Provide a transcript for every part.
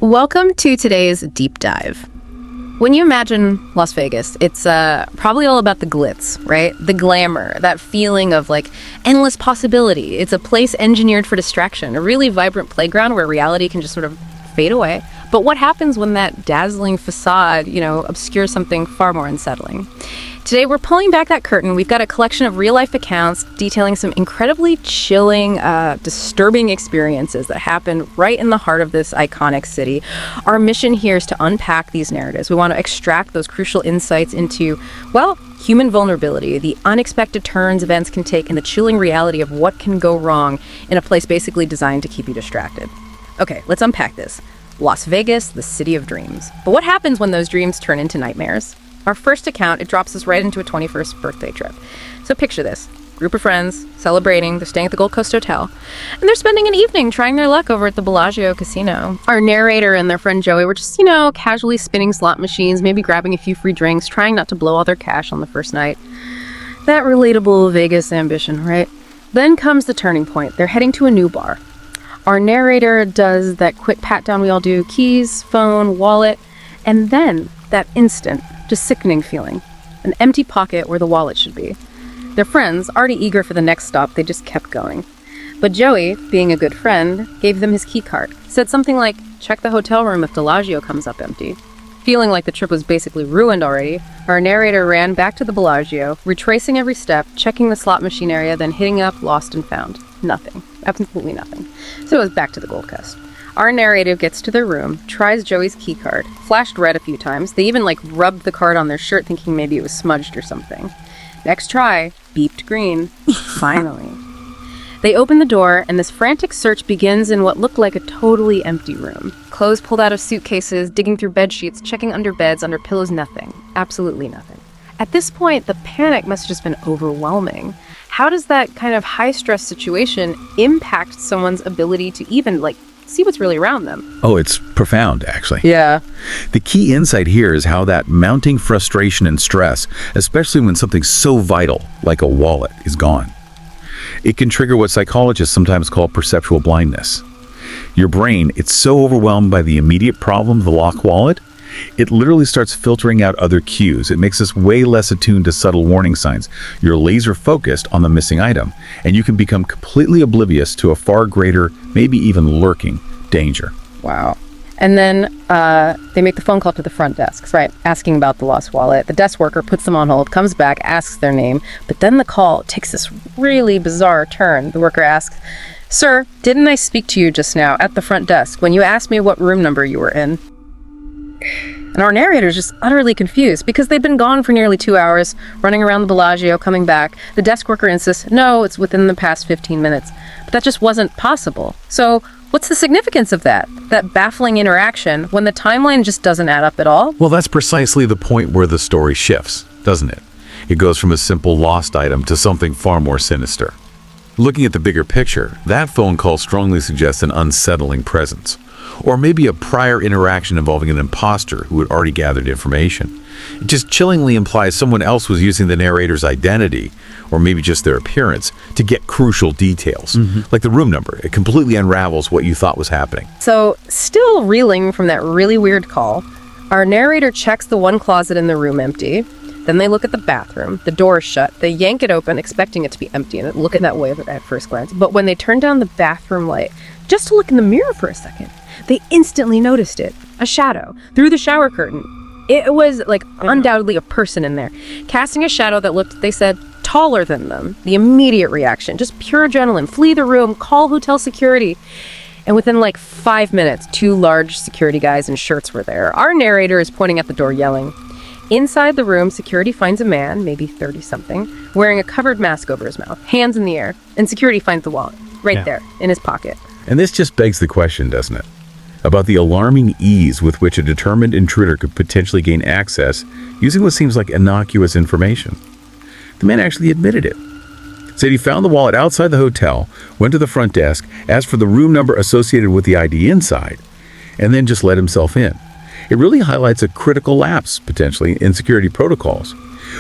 Welcome to today's deep dive. When you imagine Las Vegas, it's probably all about the glitz, right? The glamour, that feeling of like endless possibility. It's a place engineered for distraction, a really vibrant playground where reality can just sort of fade away. But what happens when that dazzling facade, obscures something far more unsettling? Today, we're pulling back that curtain. We've got a collection of real-life accounts detailing some incredibly chilling, disturbing experiences that happen right in the heart of this iconic city. Our mission here is to unpack these narratives. We want to extract those crucial insights into, human vulnerability, the unexpected turns events can take, and the chilling reality of what can go wrong in a place basically designed to keep you distracted. Okay, let's unpack this. Las Vegas, the city of dreams. But what happens when those dreams turn into nightmares? Our first account, it drops us right into a 21st birthday trip. So picture this. Group of friends, celebrating, they're staying at the Gold Coast Hotel, and they're spending an evening trying their luck over at the Bellagio casino. Our narrator and their friend Joey were just, casually spinning slot machines, maybe grabbing a few free drinks, trying not to blow all their cash on the first night. That relatable Vegas ambition, right? Then comes the turning point. They're heading to a new bar. Our narrator does that quick pat down we all do, keys, phone, wallet, and then that instant, just sickening feeling. An empty pocket where the wallet should be. Their friends, already eager for the next stop, they just kept going. But Joey, being a good friend, gave them his key card. Said something like, check the hotel room if Bellagio comes up empty. Feeling like the trip was basically ruined already, our narrator ran back to the Bellagio, retracing every step, checking the slot machine area, then hitting up lost and found. Nothing. Absolutely nothing. So it was back to the Gold Coast. Our narrator gets to their room, tries Joey's key card, flashed red a few times. They even rubbed the card on their shirt thinking maybe it was smudged or something. Next try, beeped green. Finally. They open the door, and this frantic search begins in what looked like a totally empty room. Clothes pulled out of suitcases, digging through bed sheets, checking under beds, under pillows, nothing. Absolutely nothing. At this point, the panic must have just been overwhelming. How does that kind of high-stress situation impact someone's ability to even, see what's really around them? Oh, it's profound, actually. Yeah. The key insight here is how that mounting frustration and stress, especially when something so vital, like a wallet, is gone. It can trigger what psychologists sometimes call perceptual blindness. Your brain, it's so overwhelmed by the immediate problem, the locked wallet, it literally starts filtering out other cues. It makes us way less attuned to subtle warning signs. You're laser focused on the missing item, and you can become completely oblivious to a far greater, maybe even lurking, danger. Wow. And then they make the phone call to the front desk, right, asking about the lost wallet. The desk worker puts them on hold, comes back, asks their name, but then the call takes this really bizarre turn. The worker asks, "Sir, didn't I speak to you just now at the front desk when you asked me what room number you were in?" And our narrator is just utterly confused because they've been gone for nearly 2 hours, running around the Bellagio, coming back. The desk worker insists, no, it's within the past 15 minutes. But that just wasn't possible. So what's the significance of that baffling interaction when the timeline just doesn't add up at all? Well, that's precisely the point where the story shifts, doesn't it? It goes from a simple lost item to something far more sinister. Looking at the bigger picture, that phone call strongly suggests an unsettling presence. Or maybe a prior interaction involving an imposter who had already gathered information. It just chillingly implies someone else was using the narrator's identity, or maybe just their appearance, to get crucial details. Like the room number. It completely unravels what you thought was happening. So, still reeling from that really weird call, our narrator checks the one closet in the room empty. Then they look at the bathroom. The door is shut. They yank it open, expecting it to be empty, and look at that way at first glance. But when they turn down the bathroom light, just to look in the mirror for a second, they instantly noticed it. A shadow through the shower curtain. It was undoubtedly a person in there, casting a shadow that looked, they said, taller than them. The immediate reaction, just pure adrenaline. Flee the room, call hotel security. And within 5 minutes, 2 large security guys in shirts were there. Our narrator is pointing at the door, yelling. Inside the room, security finds a man, maybe 30-something, wearing a covered mask over his mouth, hands in the air, and security finds the wallet, right there, in his pocket. And this just begs the question, doesn't it? About the alarming ease with which a determined intruder could potentially gain access using what seems like innocuous information. The man actually admitted it. Said he found the wallet outside the hotel, went to the front desk, asked for the room number associated with the ID inside, and then just let himself in. It really highlights a critical lapse, potentially, in security protocols.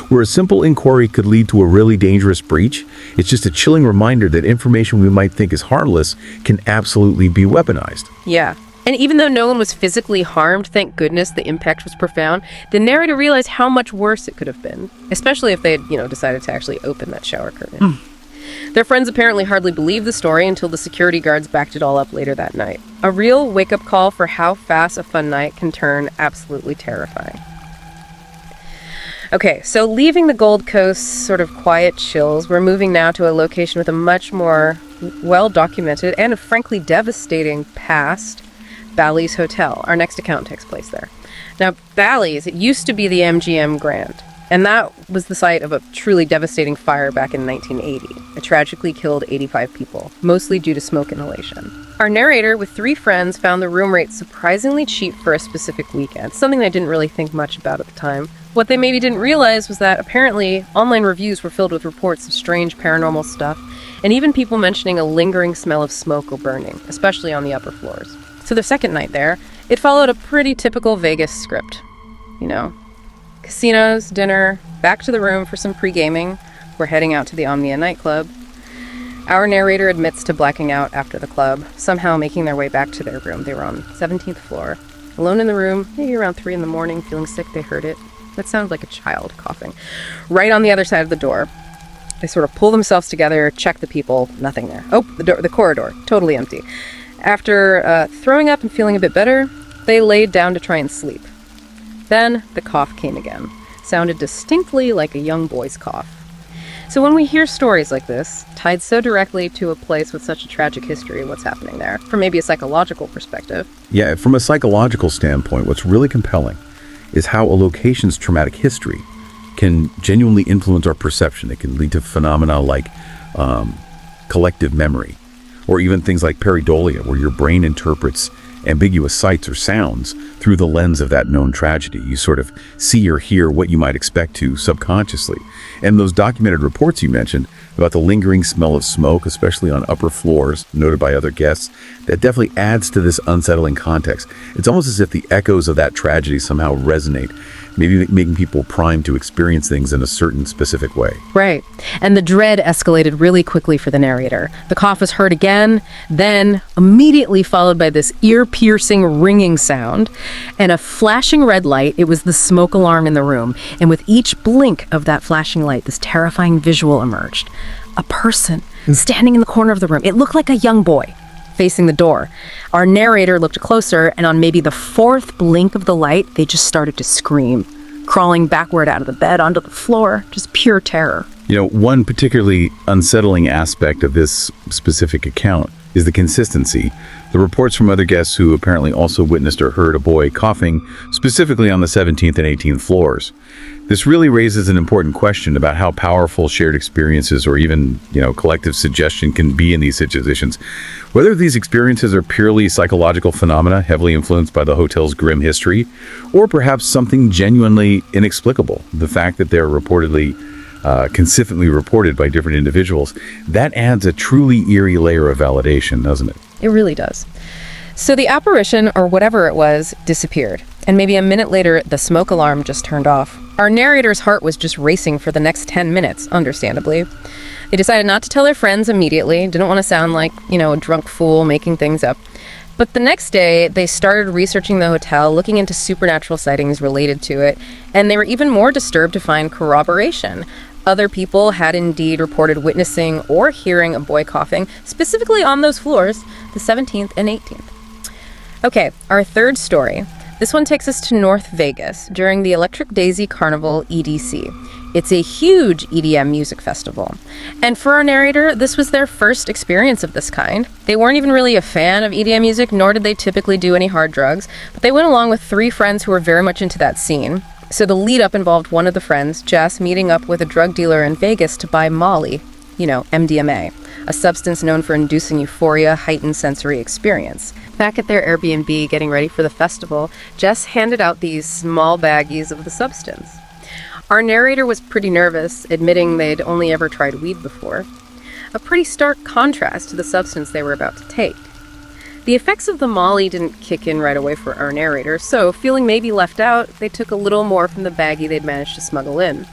Where a simple inquiry could lead to a really dangerous breach, it's just a chilling reminder that information we might think is harmless can absolutely be weaponized. Yeah. And even though no one was physically harmed, thank goodness the impact was profound, the narrator realized how much worse it could have been, especially if they had, decided to actually open that shower curtain. Their friends apparently hardly believed the story until the security guards backed it all up later that night. A real wake-up call for how fast a fun night can turn absolutely terrifying. Okay, so leaving the Gold Coast sort of quiet chills, we're moving now to a location with a much more well-documented and frankly devastating past, Bally's Hotel. Our next account takes place there. Now, Bally's, it used to be the MGM Grand, and that was the site of a truly devastating fire back in 1980. It tragically killed 85 people, mostly due to smoke inhalation. Our narrator, with 3 friends, found the room rate surprisingly cheap for a specific weekend, something they didn't really think much about at the time. What they maybe didn't realize was that apparently online reviews were filled with reports of strange paranormal stuff, and even people mentioning a lingering smell of smoke or burning, especially on the upper floors. So the second night there, it followed a pretty typical Vegas script. Casinos, dinner, back to the room for some pre-gaming. We're heading out to the Omnia nightclub. Our narrator admits to blacking out after the club, somehow making their way back to their room. They were on the 17th floor, alone in the room, maybe around 3 in the morning, feeling sick. They heard it. That sounded like a child coughing. Right on the other side of the door. They sort of pull themselves together, check the people, nothing there. Oh, the corridor, totally empty. After throwing up and feeling a bit better, they laid down to try and sleep. Then the cough came again. Sounded distinctly like a young boy's cough. So when we hear stories like this, tied so directly to a place with such a tragic history, what's happening there, from maybe a psychological perspective? Yeah, from a psychological standpoint, what's really compelling is how a location's traumatic history can genuinely influence our perception. It can lead to phenomena like collective memory, or even things like pareidolia, where your brain interprets ambiguous sights or sounds through the lens of that known tragedy. You sort of see or hear what you might expect to subconsciously. And those documented reports you mentioned about the lingering smell of smoke, especially on upper floors, noted by other guests, that definitely adds to this unsettling context. It's almost as if the echoes of that tragedy somehow resonate, maybe making people primed to experience things in a certain specific way. Right. And the dread escalated really quickly for the narrator. The cough was heard again, then immediately followed by this ear-piercing ringing sound and a flashing red light. It was the smoke alarm in the room. And with each blink of that flashing light, this terrifying visual emerged. A person standing in the corner of the room. It looked like a young boy facing the door. Our narrator looked closer, and on maybe the 4th blink of the light, they just started to scream, crawling backward out of the bed onto the floor, just pure terror. One particularly unsettling aspect of this specific account is the consistency. The reports from other guests who apparently also witnessed or heard a boy coughing, specifically on the 17th and 18th floors. This really raises an important question about how powerful shared experiences or even, collective suggestion can be in these situations. Whether these experiences are purely psychological phenomena, heavily influenced by the hotel's grim history, or perhaps something genuinely inexplicable. The fact that they're reportedly consistently reported by different individuals, that adds a truly eerie layer of validation, doesn't it? It really does. So the apparition, or whatever it was, disappeared. And maybe a minute later, the smoke alarm just turned off. Our narrator's heart was just racing for the next 10 minutes, understandably. They decided not to tell their friends immediately, didn't want to sound like, a drunk fool making things up. But the next day, they started researching the hotel, looking into supernatural sightings related to it, and they were even more disturbed to find corroboration. Other people had indeed reported witnessing or hearing a boy coughing, specifically on those floors, the 17th and 18th. Okay, our third story. This one takes us to North Vegas during the Electric Daisy Carnival EDC. It's a huge EDM music festival. And for our narrator, this was their first experience of this kind. They weren't even really a fan of EDM music, nor did they typically do any hard drugs, but they went along with 3 friends who were very much into that scene. So the lead-up involved one of the friends, Jess, meeting up with a drug dealer in Vegas to buy Molly, MDMA, a substance known for inducing euphoria, heightened sensory experience. Back at their Airbnb, getting ready for the festival, Jess handed out these small baggies of the substance. Our narrator was pretty nervous, admitting they'd only ever tried weed before. A pretty stark contrast to the substance they were about to take. The effects of the Molly didn't kick in right away for our narrator, so feeling maybe left out, they took a little more from the baggie they'd managed to smuggle in.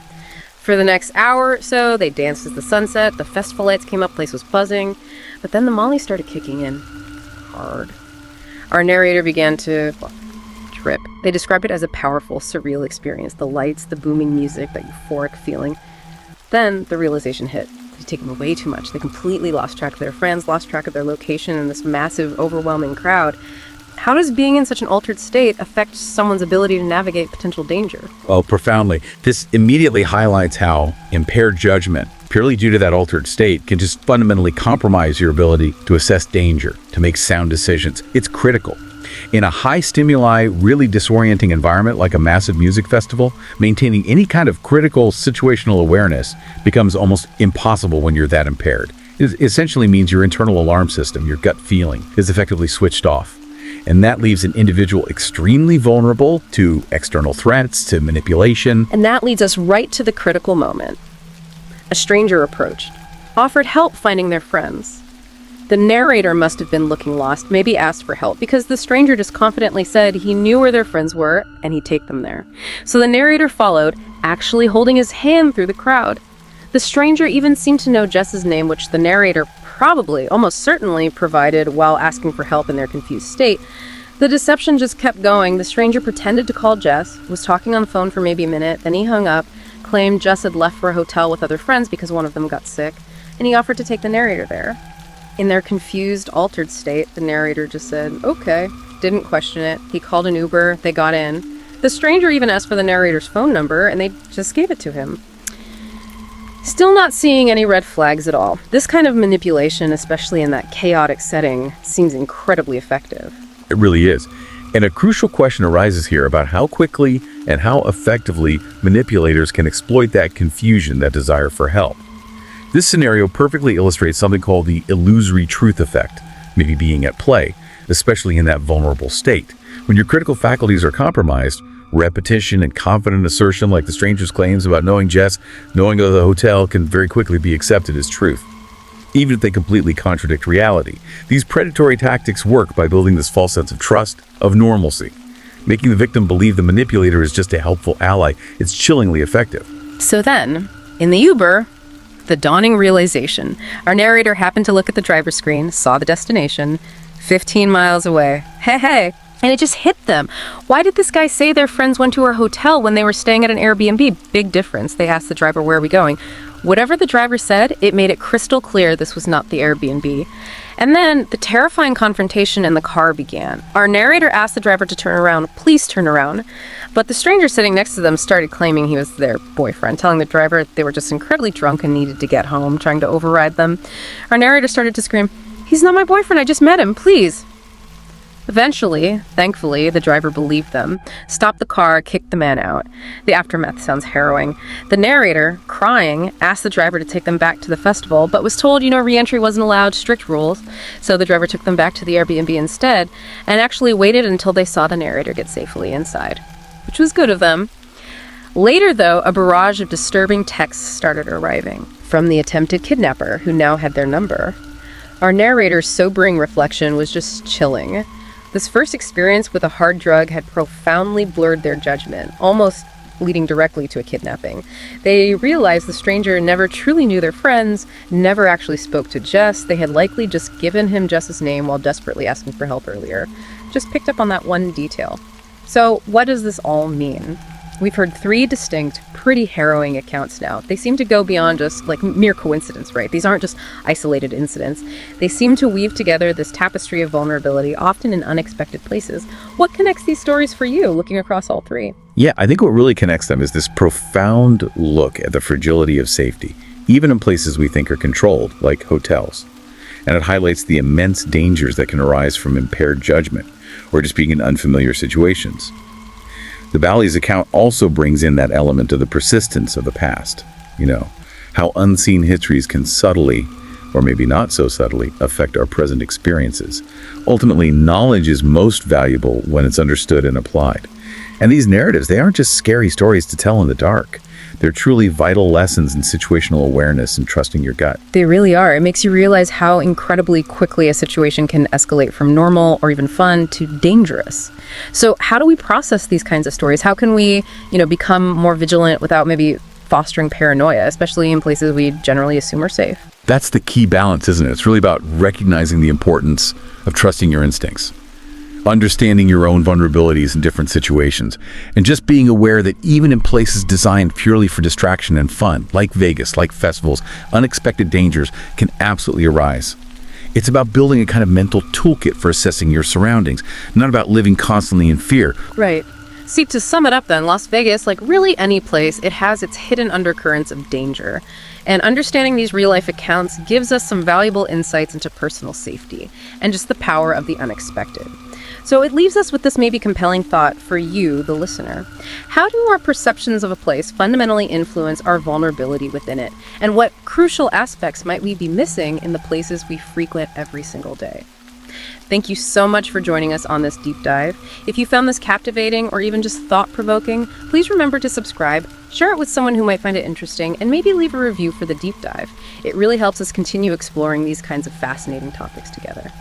For the next hour or so, they danced as the sun set, the festival lights came up, place was buzzing, but then the Molly started kicking in hard. Our narrator began to trip. They described it as a powerful, surreal experience. The lights, the booming music, that euphoric feeling. Then the realization hit. They'd taken way too much. They completely lost track of their friends, lost track of their location in this massive, overwhelming crowd. How does being in such an altered state affect someone's ability to navigate potential danger? Well, profoundly. This immediately highlights how impaired judgment, purely due to that altered state, can just fundamentally compromise your ability to assess danger, to make sound decisions. It's critical. In a high stimuli, really disorienting environment like a massive music festival, maintaining any kind of critical situational awareness becomes almost impossible when you're that impaired. It essentially means your internal alarm system, your gut feeling, is effectively switched off. And that leaves an individual extremely vulnerable to external threats, to manipulation. And that leads us right to the critical moment. A stranger approached, offered help finding their friends. The narrator must have been looking lost, maybe asked for help, because the stranger just confidently said he knew where their friends were and he'd take them there. So the narrator followed, actually holding his hand through the crowd. The stranger even seemed to know Jess's name, which the narrator probably, almost certainly, provided while asking for help in their confused state. The deception just kept going. The stranger pretended to call Jess, was talking on the phone for maybe a minute, then he hung up, claimed Jess had left for a hotel with other friends because one of them got sick, and he offered to take the narrator there. In their confused, altered state, the narrator just said, okay, didn't question it. He called an Uber, they got in. The stranger even asked for the narrator's phone number, and they just gave it to him. Still not seeing any red flags at all. This kind of manipulation, especially in that chaotic setting, seems incredibly effective. It really is. And a crucial question arises here about how quickly and how effectively manipulators can exploit that confusion, that desire for help. This scenario perfectly illustrates something called the illusory truth effect, maybe being at play, especially in that vulnerable state. When your critical faculties are compromised, repetition and confident assertion like the stranger's claims about knowing Jess, knowing of the hotel, can very quickly be accepted as truth, even if they completely contradict reality. These predatory tactics work by building this false sense of trust, of normalcy, making the victim believe the manipulator is just a helpful ally. It's chillingly effective. So then, in the Uber, the dawning realization. Our narrator happened to look at the driver's screen, saw the destination, 15 miles away. Hey. And it just hit them. Why did this guy say their friends went to our hotel when they were staying at an Airbnb? Big difference. They asked the driver, where are we going? Whatever the driver said, it made it crystal clear this was not the Airbnb. And then the terrifying confrontation in the car began. Our narrator asked the driver to turn around, please turn around. But the stranger sitting next to them started claiming he was their boyfriend, telling the driver they were just incredibly drunk and needed to get home, trying to override them. Our narrator started to scream, he's not my boyfriend, I just met him, please. Eventually, thankfully, the driver believed them, stopped the car, kicked the man out. The aftermath sounds harrowing. The narrator, crying, asked the driver to take them back to the festival, but was told, re-entry wasn't allowed, strict rules. So the driver took them back to the Airbnb instead, and actually waited until they saw the narrator get safely inside, which was good of them. Later, though, a barrage of disturbing texts started arriving from the attempted kidnapper, who now had their number. Our narrator's sobering reflection was just chilling. This first experience with a hard drug had profoundly blurred their judgment, almost leading directly to a kidnapping. They realized the stranger never truly knew their friends, never actually spoke to Jess. They had likely just given him Jess's name while desperately asking for help earlier. Just picked up on that one detail. So what does this all mean? We've heard 3 distinct, pretty harrowing accounts now. They seem to go beyond just mere coincidence, right? These aren't just isolated incidents. They seem to weave together this tapestry of vulnerability, often in unexpected places. What connects these stories for you, looking across all 3? Yeah, I think what really connects them is this profound look at the fragility of safety, even in places we think are controlled, like hotels. And it highlights the immense dangers that can arise from impaired judgment, or just being in unfamiliar situations. The Bally's account also brings in that element of the persistence of the past. How unseen histories can subtly, or maybe not so subtly, affect our present experiences. Ultimately, knowledge is most valuable when it's understood and applied. And these narratives, they aren't just scary stories to tell in the dark. They're truly vital lessons in situational awareness and trusting your gut. They really are. It makes you realize how incredibly quickly a situation can escalate from normal or even fun to dangerous. So how do we process these kinds of stories? How can we, become more vigilant without maybe fostering paranoia, especially in places we generally assume are safe? That's the key balance, isn't it? It's really about recognizing the importance of trusting your instincts. understanding your own vulnerabilities in different situations, and just being aware that even in places designed purely for distraction and fun, like Vegas, like festivals, unexpected dangers can absolutely arise. It's about building a kind of mental toolkit for assessing your surroundings, not about living constantly in fear. Right. See, to sum it up then, Las Vegas, like really any place, it has its hidden undercurrents of danger. And understanding these real-life accounts gives us some valuable insights into personal safety and just the power of the unexpected. So it leaves us with this maybe compelling thought for you, the listener. How do our perceptions of a place fundamentally influence our vulnerability within it? And what crucial aspects might we be missing in the places we frequent every single day? Thank you so much for joining us on this deep dive. If you found this captivating or even just thought-provoking, please remember to subscribe, share it with someone who might find it interesting, and maybe leave a review for the deep dive. It really helps us continue exploring these kinds of fascinating topics together.